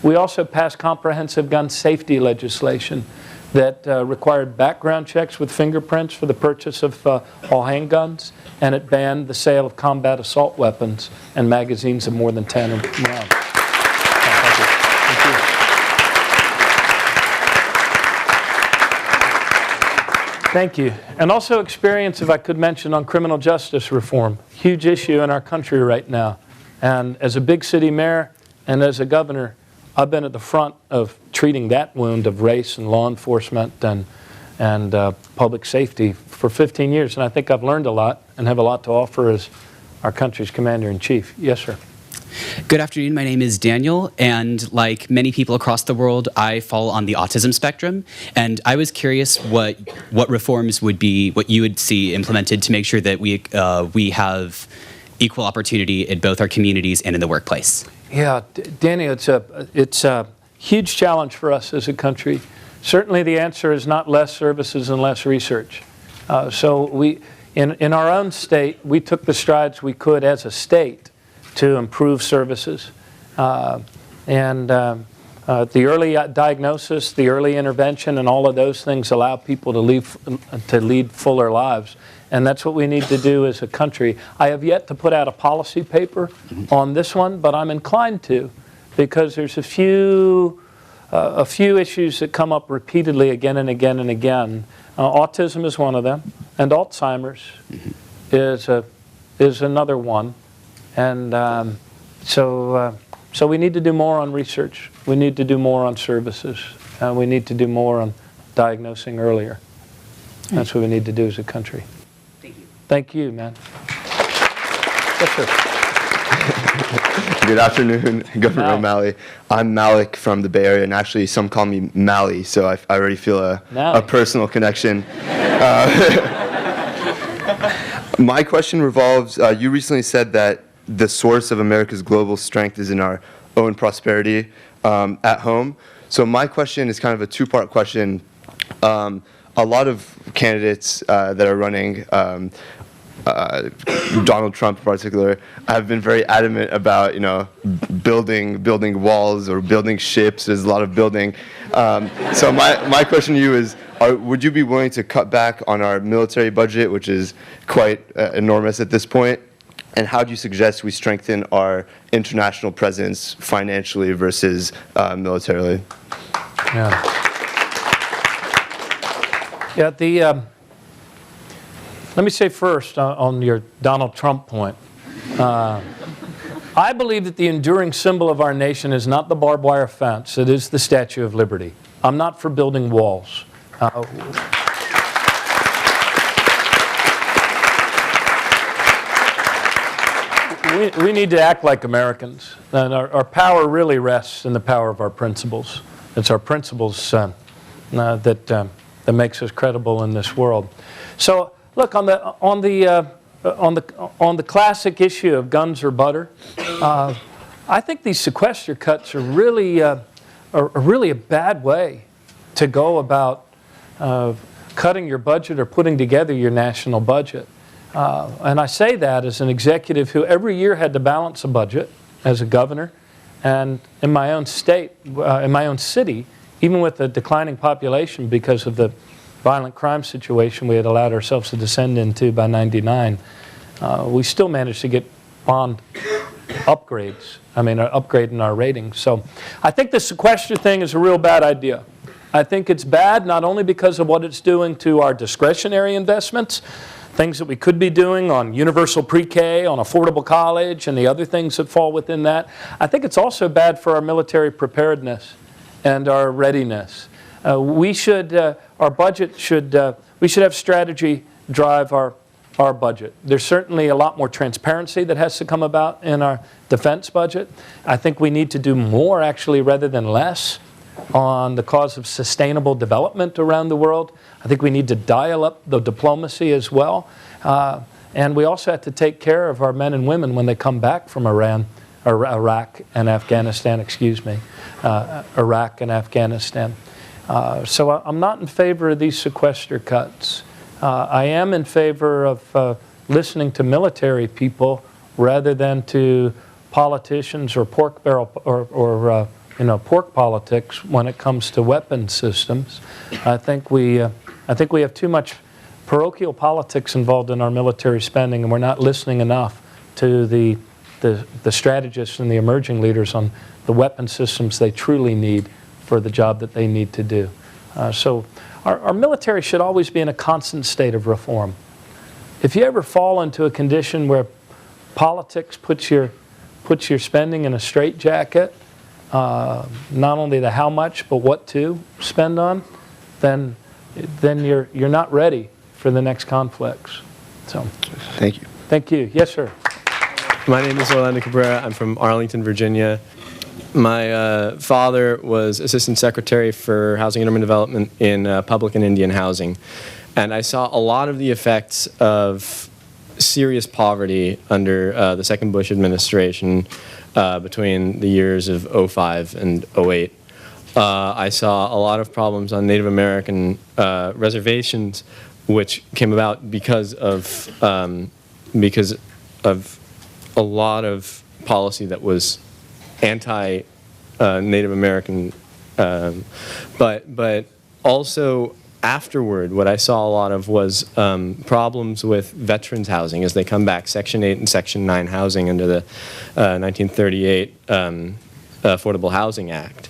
we also passed comprehensive gun safety legislation that required background checks with fingerprints for the purchase of all handguns, and it banned the sale of combat assault weapons and magazines of more than 10 rounds. Thank you. And also experience, if I could mention, on criminal justice reform. Huge issue in our country right now. And as a big city mayor and as a governor, I've been at the front of treating that wound of race and law enforcement and public safety for 15 years. And I think I've learned a lot and have a lot to offer as our country's commander-in-chief. Yes, sir. Good afternoon. My name is Daniel, and like many people across the world, I fall on the autism spectrum. And I was curious what reforms would be, what you would see implemented to make sure that we have equal opportunity in both our communities and in the workplace. Yeah, Danny, it's a huge challenge for us as a country. Certainly the answer is not less services and less research. So we, in our own state, we took the strides we could as a state to improve services. The early diagnosis, the early intervention, and all of those things allow people to lead fuller lives. And that's what we need to do as a country. I have yet to put out a policy paper on this one, but I'm inclined to, because there's a few issues that come up repeatedly again and again and again. Autism is one of them, and Alzheimer's is another one. And so we need to do more on research. We need to do more on services. We need to do more on diagnosing earlier. That's what we need to do as a country. Thank you, man. Yes, sir. Good afternoon, Governor O'Malley. I'm Malik from the Bay Area, and actually some call me Mally, so I already feel a personal connection. My question revolves, you recently said that the source of America's global strength is in our own prosperity at home. So my question is kind of a two-part question. A lot of candidates that are running, Donald Trump in particular, have been very adamant about, building walls or building ships. There's a lot of building. So my question to you is, would you be willing to cut back on our military budget, which is quite enormous at this point? And how do you suggest we strengthen our international presence financially versus militarily? Yeah, let me say first on your Donald Trump point. I believe that the enduring symbol of our nation is not the barbed wire fence, it is the Statue of Liberty. I'm not for building walls. We need to act like Americans, and our power really rests in the power of our principles. It's our principles that makes us credible in this world. So, look, on the classic issue of guns or butter, I think these sequester cuts are really a bad way to go about cutting your budget or putting together your national budget. And I say that as an executive who every year had to balance a budget as a governor, and in my own state, in my own city, even with a declining population because of the violent crime situation we had allowed ourselves to descend into by '99, we still managed to get bond upgrades. I mean, upgrading our ratings. So I think the sequester thing is a real bad idea. I think it's bad not only because of what it's doing to our discretionary investments, things that we could be doing on universal pre-K, on affordable college, and the other things that fall within that. I think it's also bad for our military preparedness and our readiness. Our budget should, we should have strategy drive our our budget. There's certainly a lot more transparency that has to come about in our defense budget. I think we need to do more, actually, rather than less, on the cause of sustainable development around the world. I think we need to dial up the diplomacy as well. And we also have to take care of our men and women when they come back from Iraq and Afghanistan, Iraq and Afghanistan. So I'm not in favor of these sequester cuts. I am in favor of listening to military people rather than to politicians or pork politics when it comes to weapon systems. I think we have too much parochial politics involved in our military spending, and we're not listening enough to the strategists and the emerging leaders on the weapon systems they truly need for the job that they need to do. So our military should always be in a constant state of reform. If you ever fall into a condition where politics puts your spending in a straitjacket, not only the how much, but what to spend on, then you're not ready for the next conflicts. So, thank you. Thank you. Yes, sir. My name is Orlando Cabrera. I'm from Arlington, Virginia. My father was Assistant Secretary for Housing and Urban Development in public and Indian housing. And I saw a lot of the effects of serious poverty under the second Bush administration between the years of 2005 and 2008. I saw a lot of problems on Native American reservations, which came about because of a lot of policy that was anti-Native American, but also afterward, what I saw a lot of was problems with veterans housing as they come back, Section 8 and Section 9 housing under the 1938 Affordable Housing Act,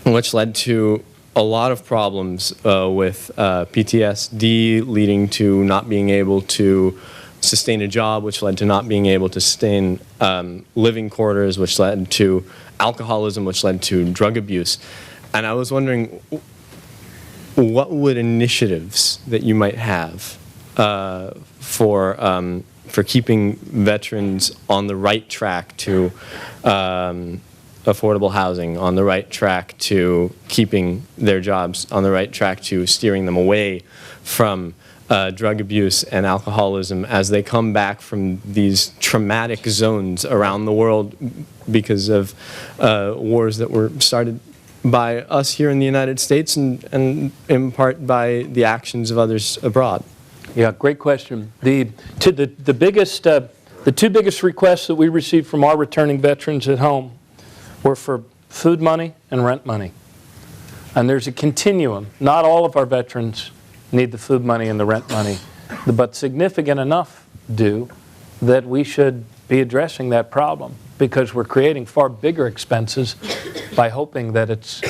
which led to a lot of problems with PTSD, leading to not being able to sustain a job, which led to not being able to sustain living quarters, which led to alcoholism, which led to drug abuse. And I was wondering, what would initiatives that you might have for keeping veterans on the right track to affordable housing, on the right track to keeping their jobs, on the right track to steering them away from drug abuse and alcoholism as they come back from these traumatic zones around the world because of wars that were started by us here in the United States and in part by the actions of others abroad? Yeah, great question. The two biggest requests that we received from our returning veterans at home were for food money and rent money. And there's a continuum. Not all of our veterans need the food money and the rent money, but significant enough do that we should be addressing that problem, because we're creating far bigger expenses by hoping that it's,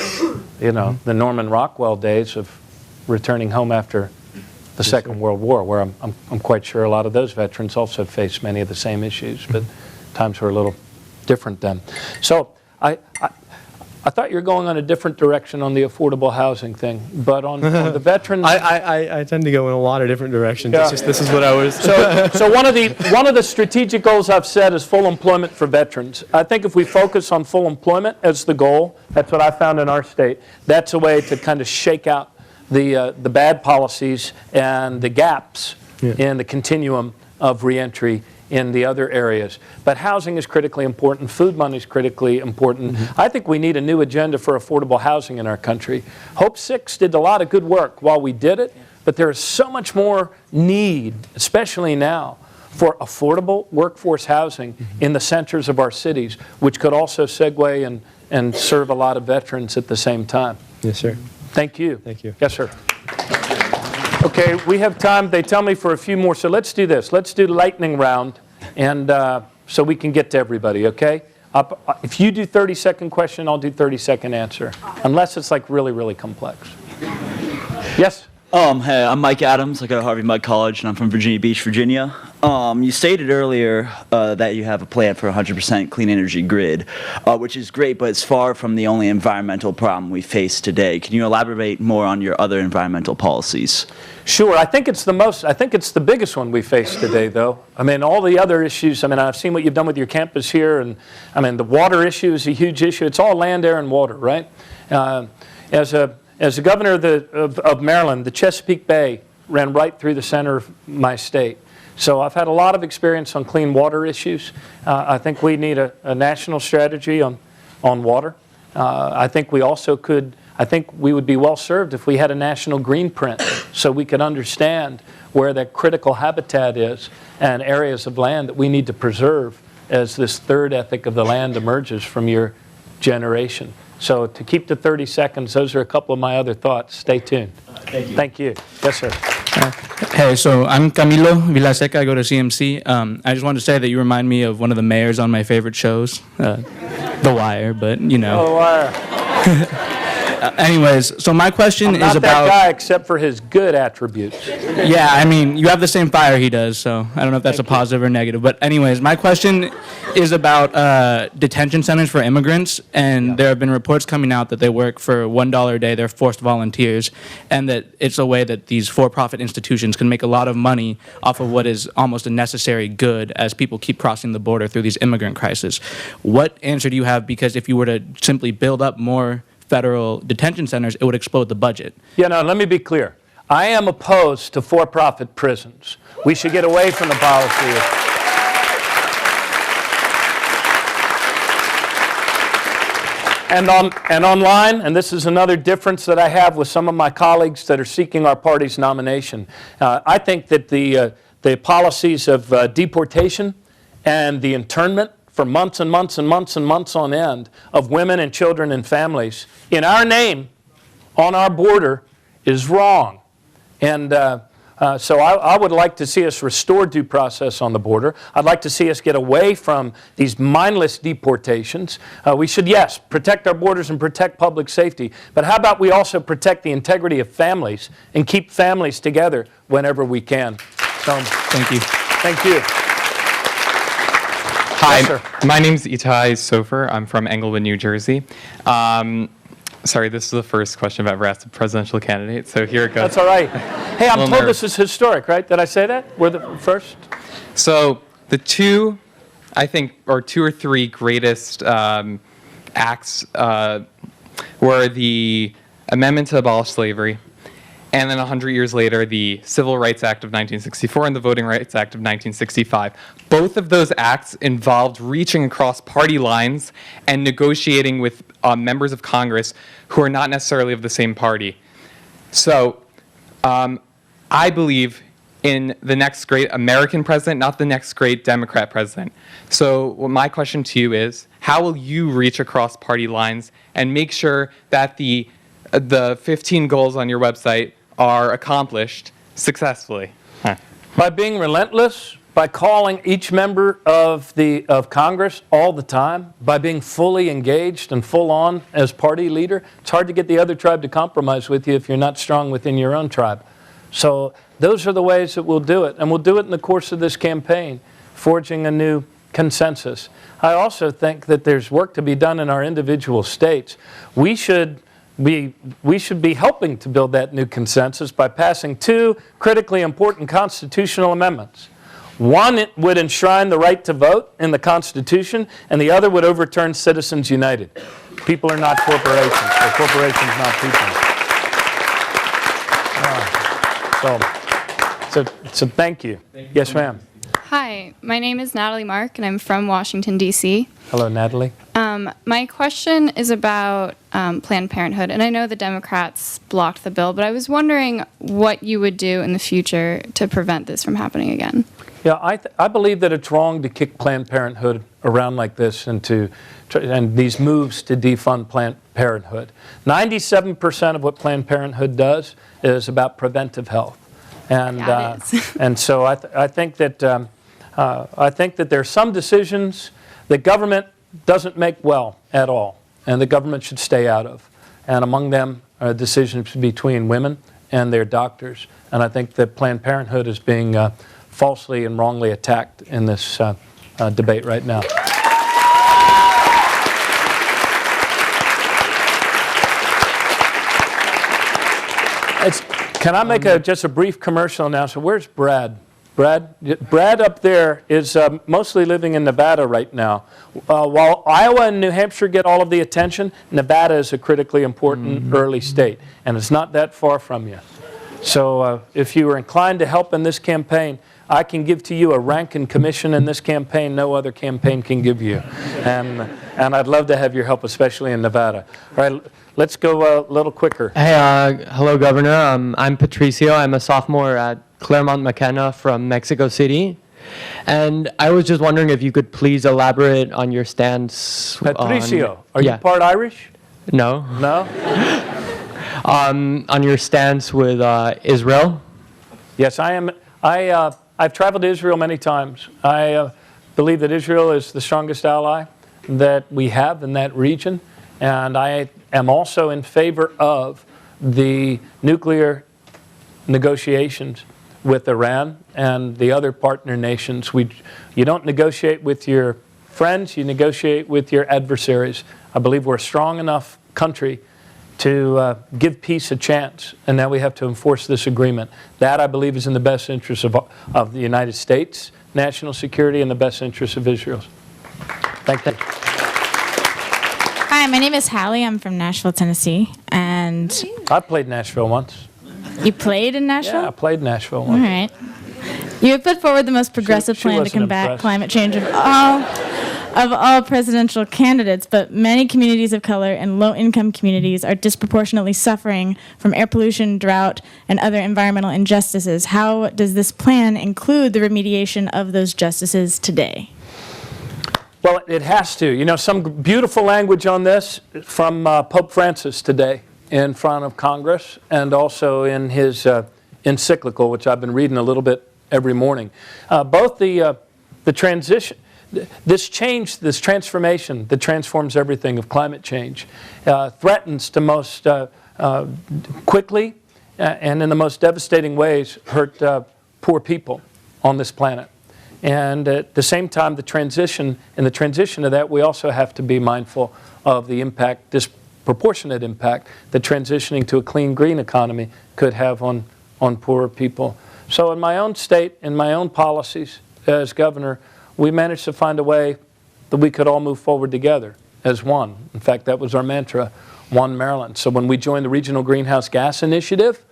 the Norman Rockwell days of returning home after the Second World War, where I'm quite sure a lot of those veterans also faced many of the same issues, but times were a little different then. So I thought you were going on a different direction on the affordable housing thing, but on the veterans... I tend to go in a lot of different directions. Yeah. It's just this is what I was... So one of the strategic goals I've set is full employment for veterans. I think if we focus on full employment as the goal, that's what I found in our state, that's a way to kind of shake out the bad policies and the gaps in the continuum of reentry in the other areas. But housing is critically important. Food money is critically important. Mm-hmm. I think we need a new agenda for affordable housing in our country. Hope 6 did a lot of good work while we did it, but there is so much more need, especially now, for affordable workforce housing in the centers of our cities, which could also segue and serve a lot of veterans at the same time. Yes, sir. Thank you. Thank you. Yes, sir. Okay, we have time. They tell me for a few more, so let's do this. Let's do lightning round, and so we can get to everybody, okay? If you do 30-second question, I'll do 30-second answer, unless it's like really, really complex. Yes? Hey, I'm Mike Adams. I go to Harvey Mudd College, and I'm from Virginia Beach, Virginia. You stated earlier that you have a plan for 100% clean energy grid, which is great, but it's far from the only environmental problem we face today. Can you elaborate more on your other environmental policies? Sure. I think it's the biggest one we face today, though. I mean, all the other issues, I mean, I've seen what you've done with your campus here, and I mean, the water issue is a huge issue. It's all land, air, and water, right? As a governor of Maryland, the Chesapeake Bay ran right through the center of my state. So I've had a lot of experience on clean water issues. I think we need a national strategy on water. I think we also could, I think we would be well served if we had a national green print so we could understand where that critical habitat is and areas of land that we need to preserve as this third ethic of the land emerges from your generation. So to keep to 30 seconds, those are a couple of my other thoughts. Stay tuned. Thank you. Thank you. Yes, sir. Hey, so I'm Camilo Vilaseca. I go to CMC. I just wanted to say that you remind me of one of the mayors on my favorite shows, The Wire, but you know. The Wire. Anyways, so my question I'm not is about... that guy except for his good attributes. Yeah, I mean, you have the same fire he does, so I don't know if that's a positive or negative. But anyways, my question is about detention centers for immigrants, and there have been reports coming out that they work for $1 a day, they're forced volunteers, and that it's a way that these for-profit institutions can make a lot of money off of what is almost a necessary good as people keep crossing the border through these immigrant crises. What answer do you have? Because if you were to simply build up more federal detention centers, it would explode the budget. Yeah, no, let me be clear. I am opposed to for-profit prisons. We should get away from the policy of... And online, and this is another difference that I have with some of my colleagues that are seeking our party's nomination. I think that the policies of deportation and the internment for months and months and months and months on end of women and children and families in our name on our border is wrong. And so I would like to see us restore due process on the border. I'd like to see us get away from these mindless deportations. We should, yes, protect our borders and protect public safety. But how about we also protect the integrity of families and keep families together whenever we can? So, thank you. Thank you. Hi, Yes, sir. my name's Itai Sofer. I'm from Englewood, New Jersey. Sorry, this is the first question I've ever asked a presidential candidate, so here it goes. That's all right. Hey, I'm told this is historic, right? Did I say that? We're the first? So the two, I think, or two or three greatest acts were the amendment to abolish slavery, and then 100 years later, the Civil Rights Act of 1964 and the Voting Rights Act of 1965. Both of those acts involved reaching across party lines and negotiating with members of Congress who are not necessarily of the same party. So I believe in the next great American president, not the next great Democrat president. So my question to you is, how will you reach across party lines and make sure that the 15 goals on your website are accomplished successfully? By being relentless, by calling each member of Congress all the time, by being fully engaged and full on as party leader. It's hard to get the other tribe to compromise with you if you're not strong within your own tribe. So those are the ways that we'll do it, and we'll do it in the course of this campaign, forging a new consensus. I also think that there's work to be done in our individual states. We should be helping to build that new consensus by passing two critically important constitutional amendments. One would enshrine the right to vote in the Constitution, and the other would overturn Citizens United. People are not corporations, or corporations not people. So thank you. Yes, ma'am. Hi, my name is Natalie Mark, and I'm from Washington, D.C. Hello, Natalie. My question is about Planned Parenthood, and I know the Democrats blocked the bill, but I was wondering what you would do in the future to prevent this from happening again. Yeah, I believe that it's wrong to kick Planned Parenthood around like this and these moves to defund Planned Parenthood. 97% of what Planned Parenthood does is about preventive health, and and so I think that there are some decisions that government doesn't make well at all, and the government should stay out of. And among them are decisions between women and their doctors. And I think that Planned Parenthood is being falsely and wrongly attacked in this debate right now. Can I make just a brief commercial announcement? Where's Brad? Brad up there is mostly living in Nevada right now. While Iowa and New Hampshire get all of the attention, Nevada is a critically important early state, and it's not that far from you. So if you are inclined to help in this campaign, I can give to you a rank and commission in this campaign no other campaign can give you. And I'd love to have your help, especially in Nevada. All right, let's go a little quicker. Hey, hello, Governor. I'm Patricio. I'm a sophomore at Claremont McKenna from Mexico City. And I was just wondering if you could please elaborate on your stance Patricio, are you part Irish? No. No? On your stance with Israel? Yes, I am. I've traveled to Israel many times. I believe that Israel is the strongest ally that we have in that region. And I am also in favor of the nuclear negotiations with Iran and the other partner nations. You don't negotiate with your friends, you negotiate with your adversaries. I believe we're a strong enough country to give peace a chance, and now we have to enforce this agreement. That, I believe, is in the best interest of the United States, national security, and the best interest of Israel. Thank you. Hi, my name is Hallie. I'm from Nashville, Tennessee, and I played Nashville once. You played in Nashville? Yeah, I played Nashville once. All right. You have put forward the most progressive plan to combat climate change of all presidential candidates, but many communities of color and low-income communities are disproportionately suffering from air pollution, drought, and other environmental injustices. How does this plan include the remediation of those justices today? Well, it has to. You know, some beautiful language on this from Pope Francis today in front of Congress, and also in his encyclical, which I've been reading a little bit every morning. Both the transition, this change, this transformation that transforms everything of climate change, threatens to most quickly and in the most devastating ways hurt poor people on this planet. And at the same time, the transition of that, we also have to be mindful of the impact, disproportionate impact that transitioning to a clean, green economy could have on poorer people. So in my own state, in my own policies as governor, we managed to find a way that we could all move forward together as one. In fact, that was our mantra, One Maryland. So when we joined the Regional Greenhouse Gas Initiative,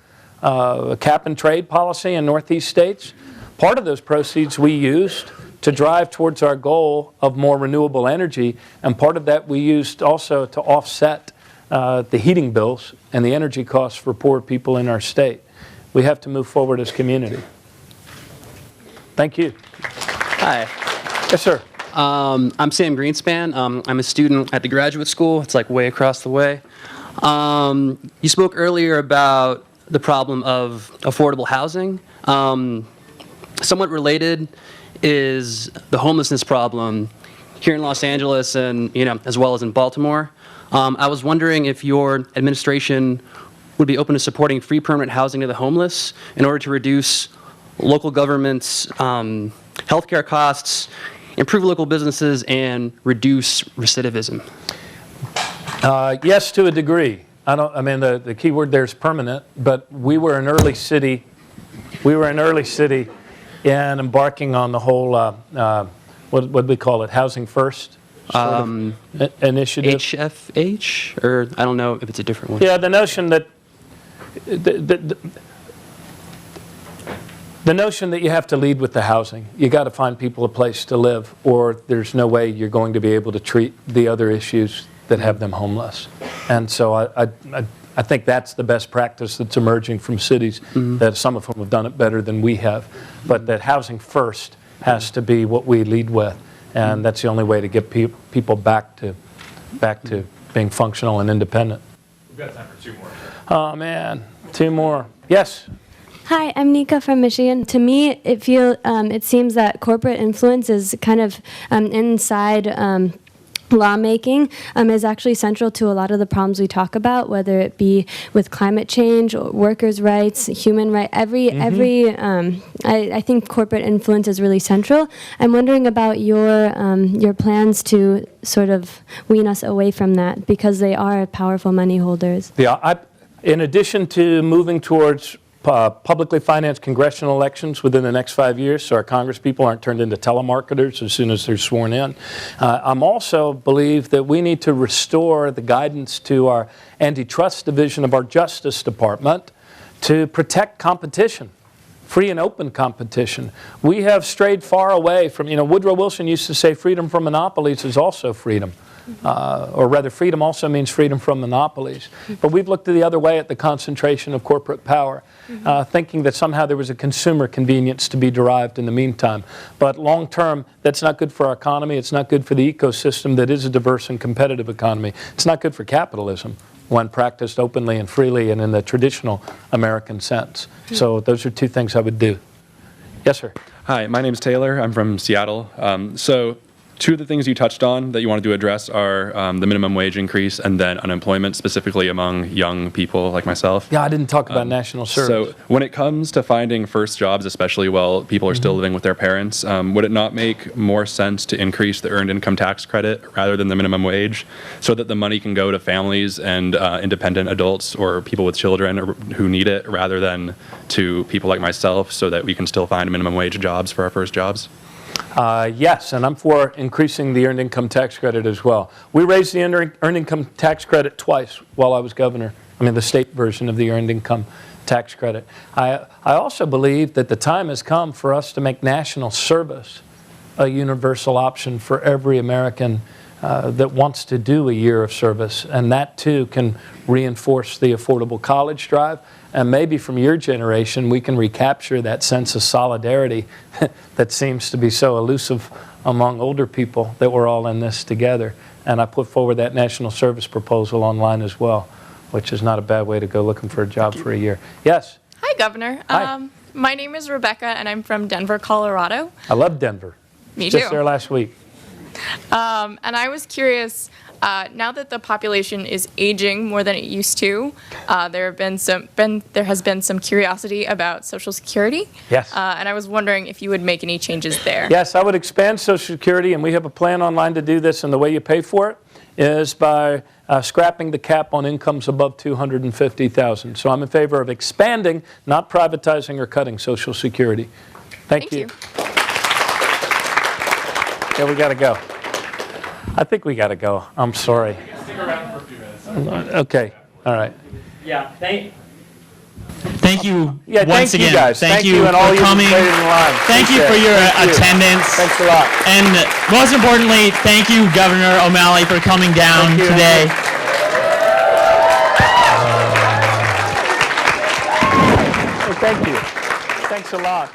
a cap and trade policy in Northeast states, part of those proceeds we used to drive towards our goal of more renewable energy, and part of that we used also to offset the heating bills and the energy costs for poor people in our state. We have to move forward as a community. Thank you. Hi. Yes, sir. I'm Sam Greenspan. I'm a student at the graduate school. It's like way across the way. You spoke earlier about the problem of affordable housing. Somewhat related is the homelessness problem here in Los Angeles and, as well as in Baltimore. I was wondering if your administration would be open to supporting free permanent housing to the homeless in order to reduce local governments' healthcare costs, improve local businesses, and reduce recidivism. Yes, to a degree. The key word there is permanent, but we were an early city. We were an early city in embarking on the whole, what do we call it, Housing First initiative. HFH, or I don't know if it's a different one. Yeah, the notion that the notion that you have to lead with the housing. You got to find people a place to live, or there's no way you're going to be able to treat the other issues that have them homeless. And so I think that's the best practice that's emerging from cities, that some of them have done it better than we have. But that housing first has to be what we lead with, and that's the only way to get people back to being functional and independent. We've got time for two more. Oh man, two more. Yes. Hi, I'm Nika from Michigan. To me, it seems that corporate influence is kind of inside lawmaking is actually central to a lot of the problems we talk about, whether it be with climate change, or workers' rights, human rights. I think corporate influence is really central. I'm wondering about your plans to sort of wean us away from that, because they are powerful money holders. Yeah, in addition to moving towards publicly financed congressional elections within the next 5 years, so our congresspeople aren't turned into telemarketers as soon as they're sworn in. I'm also believe that we need to restore the guidance to our antitrust division of our Justice Department to protect competition, free and open competition. We have strayed far away from, Woodrow Wilson used to say freedom from monopolies is also freedom. Or rather, freedom also means freedom from monopolies. But we've looked the other way at the concentration of corporate power, thinking that somehow there was a consumer convenience to be derived in the meantime. But long term, that's not good for our economy. It's not good for the ecosystem that is a diverse and competitive economy. It's not good for capitalism when practiced openly and freely and in the traditional American sense. So those are two things I would do. Yes, sir. Hi, my name is Taylor. I'm from Seattle. Two of the things you touched on that you wanted to address are the minimum wage increase and then unemployment, specifically among young people like myself. Yeah, I didn't talk about national service. So when it comes to finding first jobs, especially while people are still living with their parents, would it not make more sense to increase the earned income tax credit rather than the minimum wage so that the money can go to families and independent adults or people with children who need it rather than to people like myself so that we can still find minimum wage jobs for our first jobs? Yes, and I'm for increasing the earned income tax credit as well. We raised the earned income tax credit twice while I was governor. I mean, the state version of the earned income tax credit. I also believe that the time has come for us to make national service a universal option for every American that wants to do a year of service, and that too can reinforce the affordable college drive. And maybe from your generation, we can recapture that sense of solidarity that seems to be so elusive among older people, that we're all in this together. And I put forward that national service proposal online as well, which is not a bad way to go looking for a job for a year. Yes? Hi, Governor. Hi. My name is Rebecca, and I'm from Denver, Colorado. I love Denver. Me Just too. there last week. And I was curious, now that the population is aging more than it used to, there has been some curiosity about Social Security. Yes. And I was wondering if you would make any changes there. Yes, I would expand Social Security, and we have a plan online to do this, and the way you pay for it is by scrapping the cap on incomes above $250,000. So I'm in favor of expanding, not privatizing or cutting Social Security. Thank you. Yeah, we got to go. I think we got to go. I'm sorry. Stick around for a few minutes. Okay. All right. Yeah. Thank you Yeah, once thank you again. guys. Thank Thank you you and for all you coming. who waited in line. Thank you for your Thank you. attendance. Thanks a lot. And most importantly, thank you, Governor O'Malley, for coming down today. Thank you. Thanks a lot.